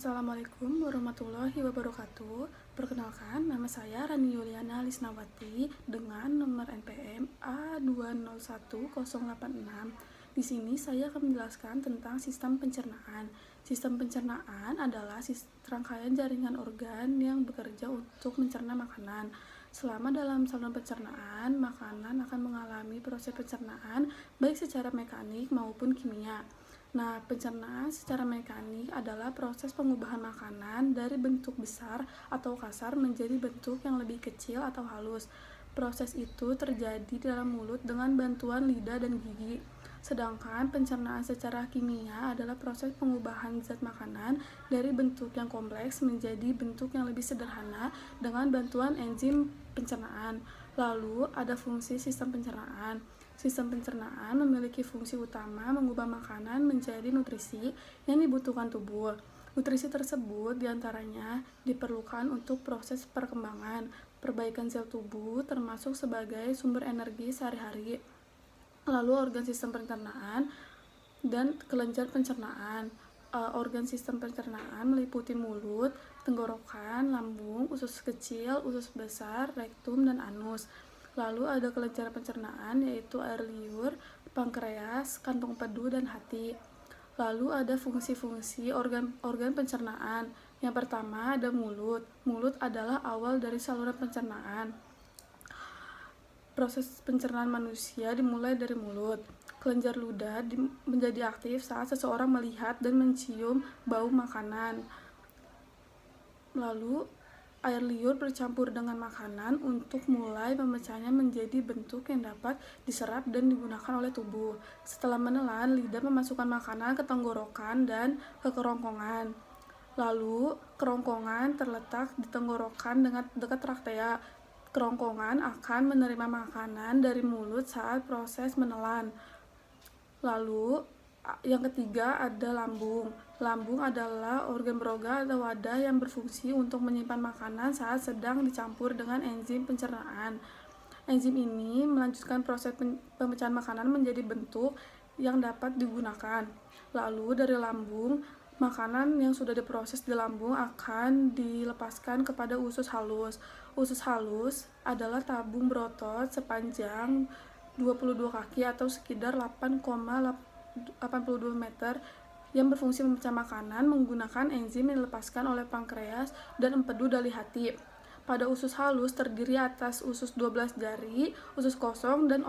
Assalamualaikum warahmatullahi wabarakatuh. Perkenalkan, nama saya Rani Yuliana Lisnawati dengan nomor NPM A201086. Di sini saya akan menjelaskan tentang sistem pencernaan. Sistem pencernaan adalah rangkaian jaringan organ yang bekerja untuk mencerna makanan. Selama dalam saluran pencernaan, makanan akan mengalami proses pencernaan baik secara mekanik maupun kimia. Nah, pencernaan secara mekanik adalah proses pengubahan makanan dari bentuk besar atau kasar menjadi bentuk yang lebih kecil atau halus. Proses itu terjadi dalam mulut dengan bantuan lidah dan gigi. Sedangkan pencernaan secara kimia adalah proses pengubahan zat makanan dari bentuk yang kompleks menjadi bentuk yang lebih sederhana dengan bantuan enzim pencernaan. Lalu, ada fungsi sistem pencernaan. Sistem pencernaan memiliki fungsi utama mengubah makanan menjadi nutrisi yang dibutuhkan tubuh. Nutrisi tersebut diantaranya diperlukan untuk proses perkembangan, perbaikan sel tubuh, termasuk sebagai sumber energi sehari-hari. Lalu organ sistem pencernaan dan kelenjar pencernaan. Organ sistem pencernaan meliputi mulut, tenggorokan, lambung, usus kecil, usus besar, rektum, dan anus. Lalu ada kelenjar pencernaan yaitu air liur, pankreas, kantong empedu, dan hati. Lalu ada fungsi-fungsi organ pencernaan. Yang pertama ada mulut. Mulut adalah awal dari saluran pencernaan. Proses pencernaan manusia dimulai dari mulut. Kelenjar ludah menjadi aktif saat seseorang melihat dan mencium bau makanan. Lalu air liur bercampur dengan makanan untuk mulai memecahnya menjadi bentuk yang dapat diserap dan digunakan oleh tubuh. Setelah menelan, lidah memasukkan makanan ke tenggorokan dan ke kerongkongan. Lalu, kerongkongan terletak di tenggorokan dekat trakea. Kerongkongan akan menerima makanan dari mulut saat proses menelan. Lalu, yang ketiga ada lambung. Lambung adalah organ berongga atau wadah yang berfungsi untuk menyimpan makanan saat sedang dicampur dengan enzim pencernaan. Enzim ini melanjutkan proses pemecahan makanan menjadi bentuk yang dapat digunakan. Lalu dari lambung, makanan yang sudah diproses di lambung akan dilepaskan kepada usus halus. Usus halus adalah tabung berotot sepanjang 22 kaki atau sekitar 8,82 meter yang berfungsi memecah makanan menggunakan enzim yang dilepaskan oleh pankreas dan empedu dari hati. Pada usus halus terdiri atas usus 12 jari, usus kosong, dan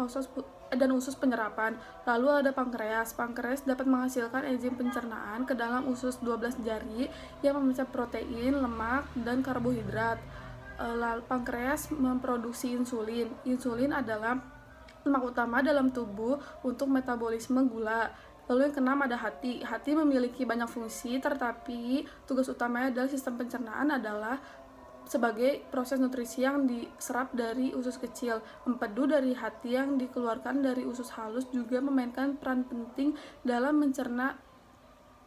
usus penyerapan. Lalu ada pankreas. Pankreas dapat menghasilkan enzim pencernaan ke dalam usus 12 jari yang memecah protein, lemak, dan karbohidrat. Lalu pankreas memproduksi insulin. Insulin adalah lemak utama dalam tubuh untuk metabolisme gula. Lalu yang keenam ada hati. Hati memiliki banyak fungsi, tetapi tugas utamanya adalah sistem pencernaan adalah sebagai proses nutrisi yang diserap dari usus kecil. Empedu dari hati yang dikeluarkan dari usus halus juga memainkan peran penting dalam mencerna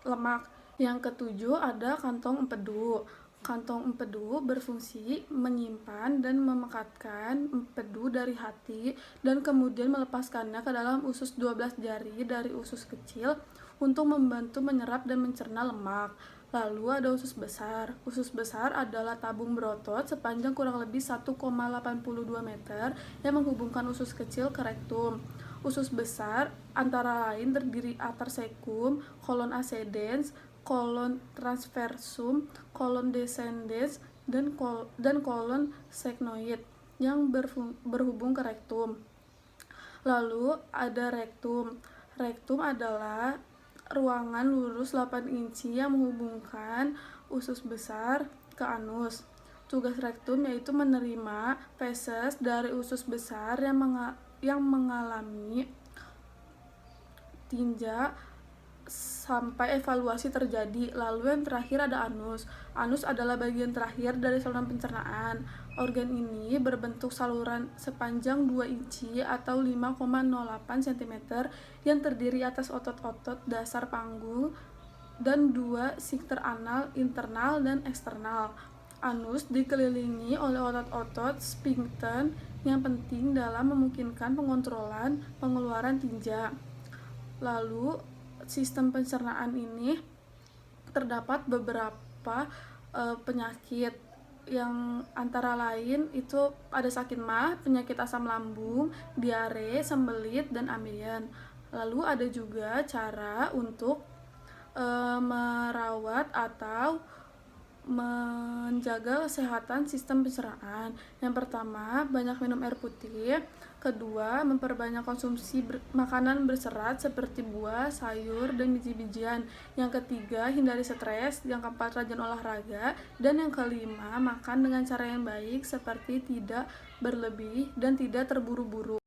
lemak. Yang ketujuh ada kantong empedu. Kantong empedu berfungsi menyimpan dan memekatkan empedu dari hati dan kemudian melepaskannya ke dalam usus 12 jari dari usus kecil untuk membantu menyerap dan mencerna lemak. Lalu ada usus besar. Usus besar adalah tabung berotot sepanjang kurang lebih 1,82 meter yang menghubungkan usus kecil ke rektum. Usus besar antara lain terdiri atarsekum, kolon ascendens, kolon transversum, kolon descendens, dan kolon sigmoid yang berhubung ke rektum. Lalu ada rektum. Rektum adalah ruangan lurus 8 inci yang menghubungkan usus besar ke anus. Tugas rektum yaitu menerima feses dari usus besar yang mengalami tinja sampai evaluasi terjadi. Lalu yang terakhir ada anus. Anus adalah bagian terakhir dari saluran pencernaan. Organ ini berbentuk saluran sepanjang 2 inci atau 5,08 cm yang terdiri atas otot-otot dasar panggung dan 2 sfinkter anal internal dan eksternal. Anus dikelilingi oleh otot-otot sfinkter yang penting dalam memungkinkan pengontrolan pengeluaran tinja. Lalu sistem pencernaan ini terdapat beberapa berupa penyakit yang antara lain itu ada sakit mah, penyakit asam lambung, diare, sembelit, dan ambeien. Lalu ada juga cara untuk merawat atau menjaga kesehatan sistem pencernaan. Yang pertama, banyak minum air putih. Kedua, memperbanyak konsumsi makanan berserat seperti buah, sayur, dan biji-bijian. Yang ketiga, hindari stres. Yang keempat, rajin olahraga. Dan yang kelima, makan dengan cara yang baik seperti tidak berlebih dan tidak terburu-buru.